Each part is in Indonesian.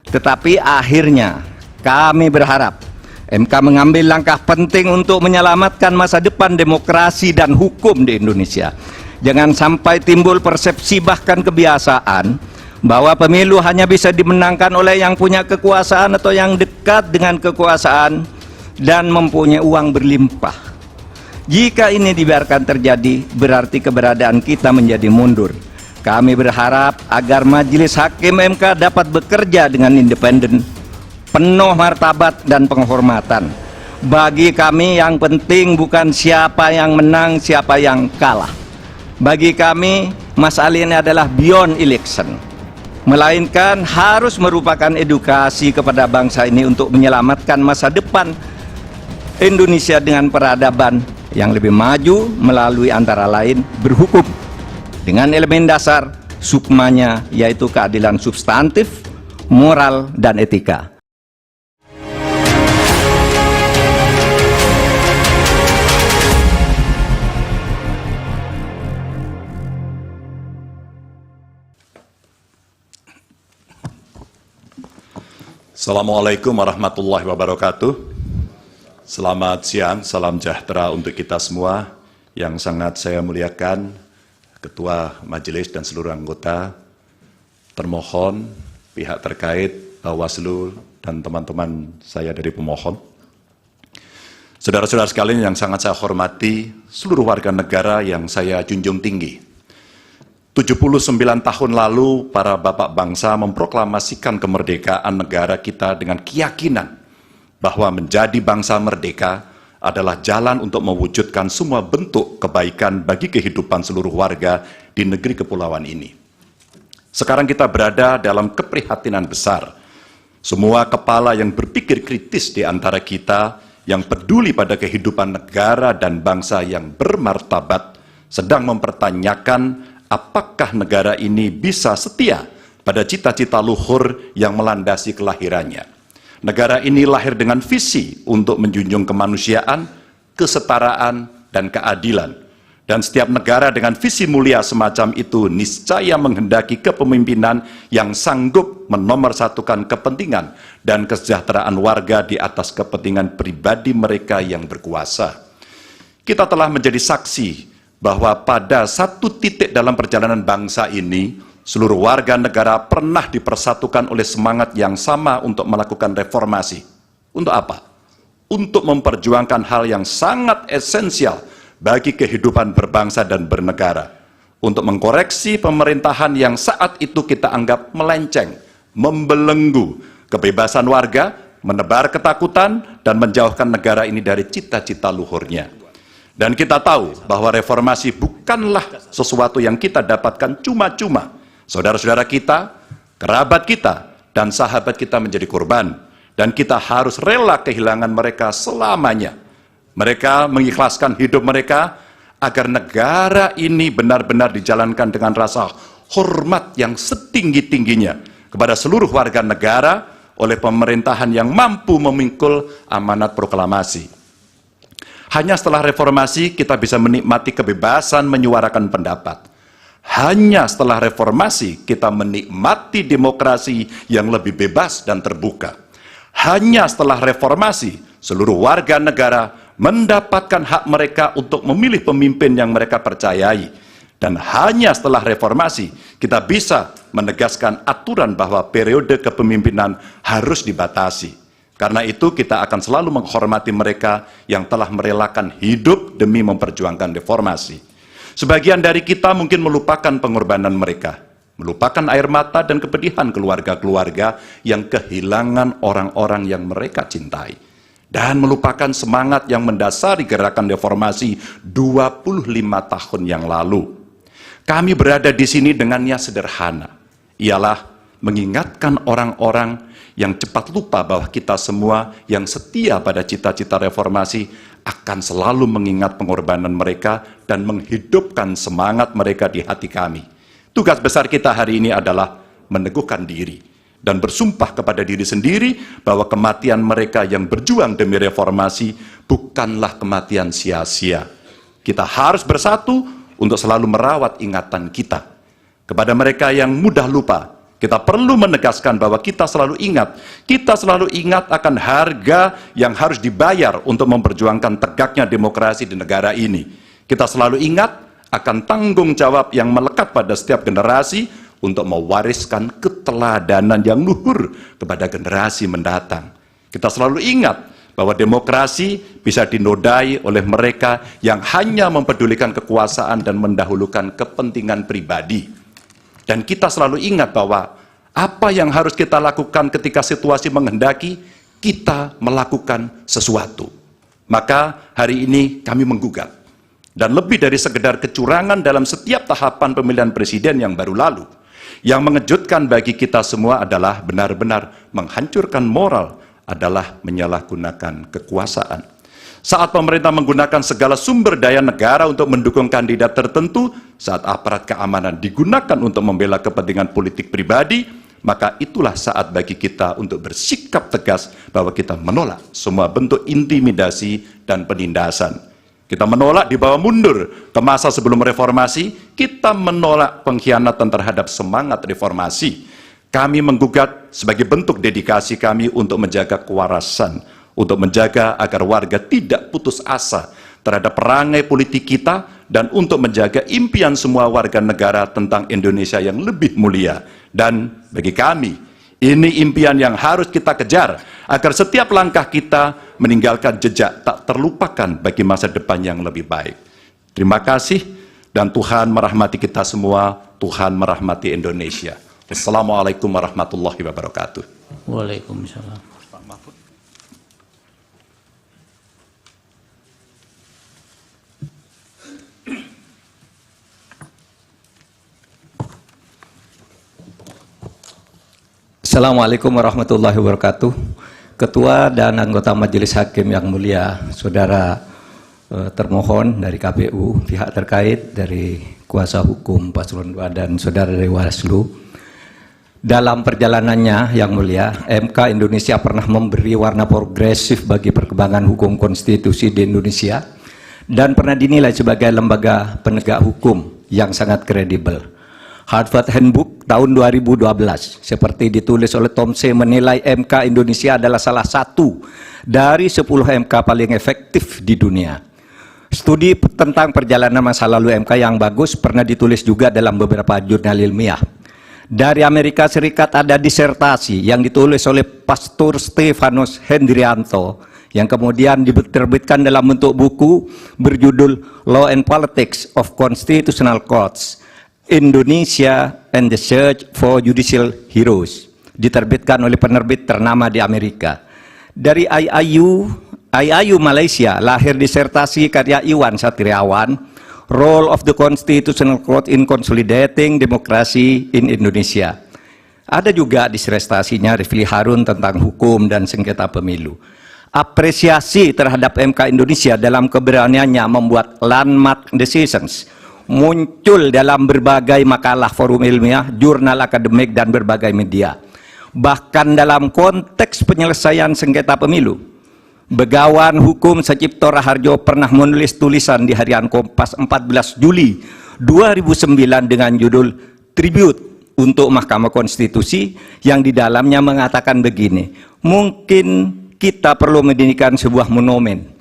Tetapi akhirnya kami berharap MK mengambil langkah penting untuk menyelamatkan masa depan demokrasi dan hukum di Indonesia. Jangan sampai timbul persepsi bahkan kebiasaan bahwa pemilu hanya bisa dimenangkan oleh yang punya kekuasaan atau yang dekat dengan kekuasaan dan mempunyai uang berlimpah. Jika ini dibiarkan terjadi, berarti keberadaan kita menjadi mundur. Kami berharap agar Majelis Hakim MK dapat bekerja dengan independen, penuh martabat dan penghormatan. Bagi kami yang penting bukan siapa yang menang, siapa yang kalah. Bagi kami, masalah ini adalah beyond election, melainkan harus merupakan edukasi kepada bangsa ini untuk menyelamatkan masa depan Indonesia dengan peradaban yang lebih maju melalui antara lain berhukum dengan elemen dasar sukmanya, yaitu keadilan substantif, moral, dan etika. Assalamualaikum warahmatullahi wabarakatuh. Selamat siang, salam sejahtera untuk kita semua. Yang sangat saya muliakan Ketua Majelis dan seluruh anggota, termohon, pihak terkait, Bawaslu, dan teman-teman saya dari pemohon. Saudara-saudara sekalian yang sangat saya hormati, seluruh warga negara yang saya junjung tinggi. 79 tahun lalu, para bapak bangsa memproklamasikan kemerdekaan negara kita dengan keyakinan bahwa menjadi bangsa merdeka adalah jalan untuk mewujudkan semua bentuk kebaikan bagi kehidupan seluruh warga di negeri kepulauan ini. Sekarang kita berada dalam keprihatinan besar. Semua kepala yang berpikir kritis di antara kita, yang peduli pada kehidupan negara dan bangsa yang bermartabat, sedang mempertanyakan apakah negara ini bisa setia pada cita-cita luhur yang melandasi kelahirannya. Negara ini lahir dengan visi untuk menjunjung kemanusiaan, kesetaraan, dan keadilan. Dan setiap negara dengan visi mulia semacam itu niscaya menghendaki kepemimpinan yang sanggup menomorsatukan kepentingan dan kesejahteraan warga di atas kepentingan pribadi mereka yang berkuasa. Kita telah menjadi saksi bahwa pada satu titik dalam perjalanan bangsa ini, seluruh warga negara pernah dipersatukan oleh semangat yang sama untuk melakukan reformasi. Untuk apa? Untuk memperjuangkan hal yang sangat esensial bagi kehidupan berbangsa dan bernegara. Untuk mengkoreksi pemerintahan yang saat itu kita anggap melenceng, membelenggu kebebasan warga, menebar ketakutan, dan menjauhkan negara ini dari cita-cita luhurnya. Dan kita tahu bahwa reformasi bukanlah sesuatu yang kita dapatkan cuma-cuma. Saudara-saudara kita, kerabat kita, dan sahabat kita menjadi korban. Dan kita harus rela kehilangan mereka selamanya. Mereka mengikhlaskan hidup mereka agar negara ini benar-benar dijalankan dengan rasa hormat yang setinggi-tingginya kepada seluruh warga negara oleh pemerintahan yang mampu memikul amanat proklamasi. Hanya setelah reformasi kita bisa menikmati kebebasan menyuarakan pendapat. Hanya setelah reformasi kita menikmati demokrasi yang lebih bebas dan terbuka. Hanya setelah reformasi seluruh warga negara mendapatkan hak mereka untuk memilih pemimpin yang mereka percayai. Dan hanya setelah reformasi kita bisa menegaskan aturan bahwa periode kepemimpinan harus dibatasi. Karena itu kita akan selalu menghormati mereka yang telah merelakan hidup demi memperjuangkan reformasi. Sebagian dari kita mungkin melupakan pengorbanan mereka, melupakan air mata dan kepedihan keluarga-keluarga yang kehilangan orang-orang yang mereka cintai, dan melupakan semangat yang mendasari gerakan reformasi 25 tahun yang lalu. Kami berada di sini dengannya sederhana, ialah mengingatkan orang-orang yang cepat lupa bahwa kita semua yang setia pada cita-cita reformasi akan selalu mengingat pengorbanan mereka dan menghidupkan semangat mereka di hati kami. Tugas besar kita hari ini adalah meneguhkan diri dan bersumpah kepada diri sendiri bahwa kematian mereka yang berjuang demi reformasi bukanlah kematian sia-sia. Kita harus bersatu untuk selalu merawat ingatan kita. Kepada mereka yang mudah lupa, Kita perlu menegaskan bahwa kita selalu ingat akan harga yang harus dibayar untuk memperjuangkan tegaknya demokrasi di negara ini. Kita selalu ingat akan tanggung jawab yang melekat pada setiap generasi untuk mewariskan keteladanan yang luhur kepada generasi mendatang. Kita selalu ingat bahwa demokrasi bisa dinodai oleh mereka yang hanya mempedulikan kekuasaan dan mendahulukan kepentingan pribadi. Dan kita selalu ingat bahwa apa yang harus kita lakukan ketika situasi menghendaki, kita melakukan sesuatu. Maka hari ini kami menggugat. Dan lebih dari sekedar kecurangan dalam setiap tahapan pemilihan presiden yang baru lalu, yang mengejutkan bagi kita semua adalah benar-benar menghancurkan moral, adalah menyalahgunakan kekuasaan. Saat pemerintah menggunakan segala sumber daya negara untuk mendukung kandidat tertentu, saat aparat keamanan digunakan untuk membela kepentingan politik pribadi, maka itulah saat bagi kita untuk bersikap tegas bahwa kita menolak semua bentuk intimidasi dan penindasan. Kita menolak dibawa mundur ke masa sebelum reformasi, kita menolak pengkhianatan terhadap semangat reformasi. Kami menggugat sebagai bentuk dedikasi kami untuk menjaga kewarasan, untuk menjaga agar warga tidak putus asa terhadap perangai politik kita, dan untuk menjaga impian semua warga negara tentang Indonesia yang lebih mulia. Dan bagi kami, ini impian yang harus kita kejar, agar setiap langkah kita meninggalkan jejak tak terlupakan bagi masa depan yang lebih baik. Terima kasih, dan Tuhan merahmati kita semua, Tuhan merahmati Indonesia. Wassalamualaikum warahmatullahi wabarakatuh. Waalaikumsalam. Pak Mahfud. Assalamualaikum warahmatullahi wabarakatuh. Ketua dan anggota Majelis Hakim yang mulia, saudara termohon dari KPU, pihak terkait dari kuasa hukum Paslon 2 dan saudara dari Bawaslu. Dalam perjalanannya yang mulia, MK Indonesia pernah memberi warna progresif bagi perkembangan hukum konstitusi di Indonesia dan pernah dinilai sebagai lembaga penegak hukum yang sangat kredibel. Harvard Handbook tahun 2012 seperti ditulis oleh Tom C. menilai MK Indonesia adalah salah satu dari 10 MK paling efektif di dunia. Studi tentang perjalanan masa lalu MK yang bagus pernah ditulis juga dalam beberapa jurnal ilmiah. Dari Amerika Serikat ada disertasi yang ditulis oleh Pastor Stefanus Hendrianto yang kemudian diterbitkan dalam bentuk buku berjudul Law and Politics of Constitutional Courts, Indonesia and the Search for Judicial Heroes, diterbitkan oleh penerbit ternama di Amerika. Dari IIU Malaysia lahir disertasi karya Iwan Satriawan, Role of the Constitutional Court in Consolidating Democracy in Indonesia. Ada juga disertasinya Rifli Harun tentang hukum dan sengketa pemilu. Apresiasi terhadap MK Indonesia dalam keberaniannya membuat landmark decisions muncul dalam berbagai makalah forum ilmiah, jurnal akademik, dan berbagai media. Bahkan dalam konteks penyelesaian sengketa pemilu, Begawan Hukum Sacipto Raharjo pernah menulis tulisan di harian Kompas 14 Juli 2009 dengan judul Tribute untuk Mahkamah Konstitusi, yang di dalamnya mengatakan begini: mungkin kita perlu mendirikan sebuah monumen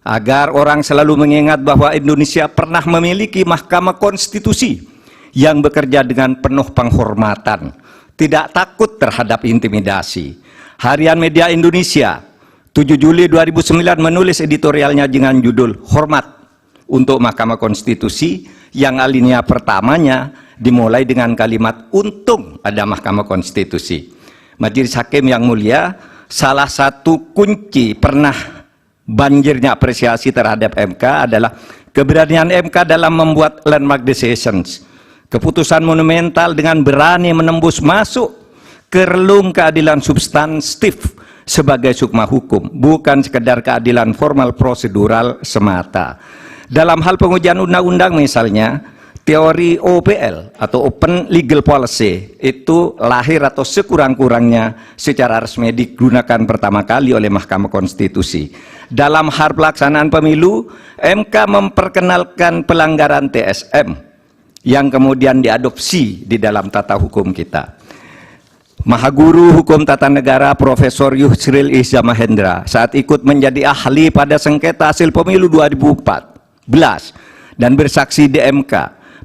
agar orang selalu mengingat bahwa Indonesia pernah memiliki Mahkamah Konstitusi yang bekerja dengan penuh penghormatan, tidak takut terhadap intimidasi. Harian Media Indonesia 7 Juli 2009 menulis editorialnya dengan judul Hormat untuk Mahkamah Konstitusi, yang alinea pertamanya dimulai dengan kalimat untung ada Mahkamah Konstitusi. Majelis Hakim yang mulia, salah satu kunci pernah banjirnya apresiasi terhadap MK adalah keberanian MK dalam membuat landmark decisions, keputusan monumental dengan berani menembus masuk ke relung keadilan substantif sebagai sukma hukum, bukan sekedar keadilan formal prosedural semata. Dalam hal pengujian undang-undang misalnya, teori OPL atau Open Legal Policy itu lahir atau sekurang-kurangnya secara resmi digunakan pertama kali oleh Mahkamah Konstitusi. Dalam hal pelaksanaan pemilu, MK memperkenalkan pelanggaran TSM yang kemudian diadopsi di dalam tata hukum kita. Mahaguru Hukum Tata Negara Profesor Yusril Iza Mahendra saat ikut menjadi ahli pada sengketa hasil pemilu 2014 dan bersaksi di MK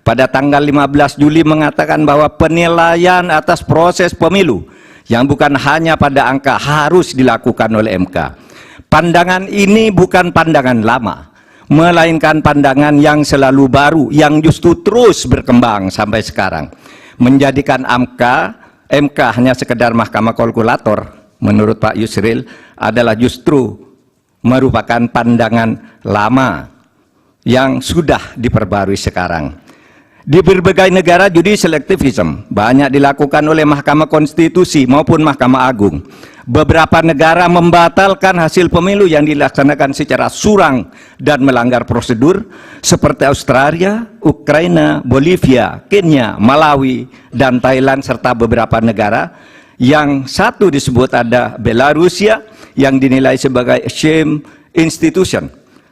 pada tanggal 15 Juli mengatakan bahwa penilaian atas proses pemilu yang bukan hanya pada angka harus dilakukan oleh MK. Pandangan ini bukan pandangan lama, melainkan pandangan yang selalu baru, yang justru terus berkembang sampai sekarang. Menjadikan MK hanya sekedar mahkamah kalkulator, menurut Pak Yusril, adalah justru merupakan pandangan lama yang sudah diperbarui sekarang. Di berbagai negara judicial activism banyak dilakukan oleh Mahkamah Konstitusi maupun Mahkamah Agung. Beberapa negara membatalkan hasil pemilu yang dilaksanakan secara curang dan melanggar prosedur seperti Australia, Ukraina, Bolivia, Kenya, Malawi, dan Thailand serta beberapa negara yang satu disebut ada Belarusia yang dinilai sebagai shame institution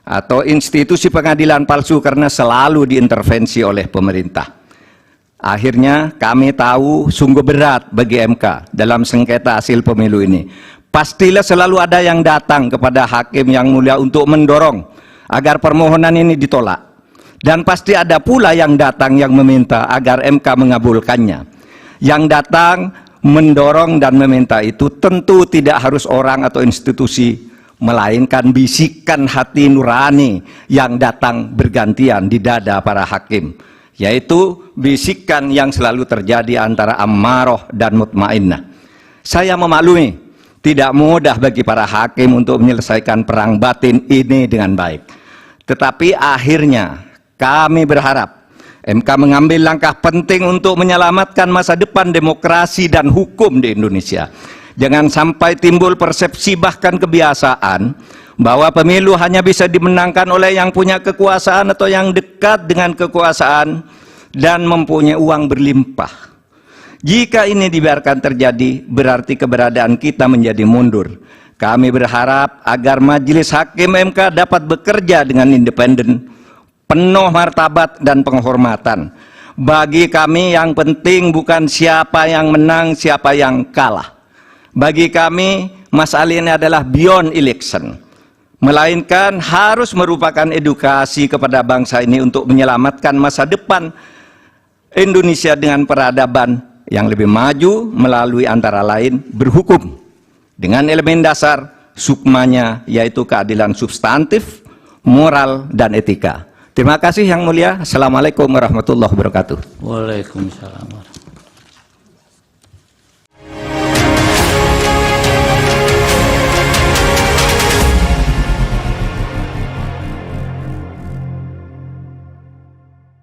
atau institusi pengadilan palsu karena selalu diintervensi oleh pemerintah. Akhirnya kami tahu sungguh berat bagi MK dalam sengketa hasil pemilu ini. Pastilah selalu ada yang datang kepada hakim yang mulia untuk mendorong agar permohonan ini ditolak. Dan pasti ada pula yang datang yang meminta agar MK mengabulkannya. Yang datang mendorong dan meminta itu tentu tidak harus orang atau institusi, melainkan bisikan hati nurani yang datang bergantian di dada para hakim, yaitu bisikan yang selalu terjadi antara ammaroh dan mutmainnah. Saya memaklumi, tidak mudah bagi para hakim untuk menyelesaikan perang batin ini dengan baik. Tetapi akhirnya kami berharap MK mengambil langkah penting untuk menyelamatkan masa depan demokrasi dan hukum di Indonesia. Jangan sampai timbul persepsi bahkan kebiasaan bahwa pemilu hanya bisa dimenangkan oleh yang punya kekuasaan atau yang dekat dengan kekuasaan dan mempunyai uang berlimpah. Jika ini dibiarkan terjadi, berarti keberadaan kita menjadi mundur. Kami berharap agar Majelis Hakim MK dapat bekerja dengan independen, penuh martabat dan penghormatan. Bagi kami yang penting bukan siapa yang menang, siapa yang kalah. Bagi kami, masalah ini adalah beyond election, melainkan harus merupakan edukasi kepada bangsa ini untuk menyelamatkan masa depan Indonesia dengan peradaban yang lebih maju melalui antara lain berhukum dengan elemen dasar sukmanya, yaitu keadilan substantif, moral, dan etika. Terima kasih Yang Mulia. Assalamualaikum warahmatullahi wabarakatuh. Waalaikumsalam.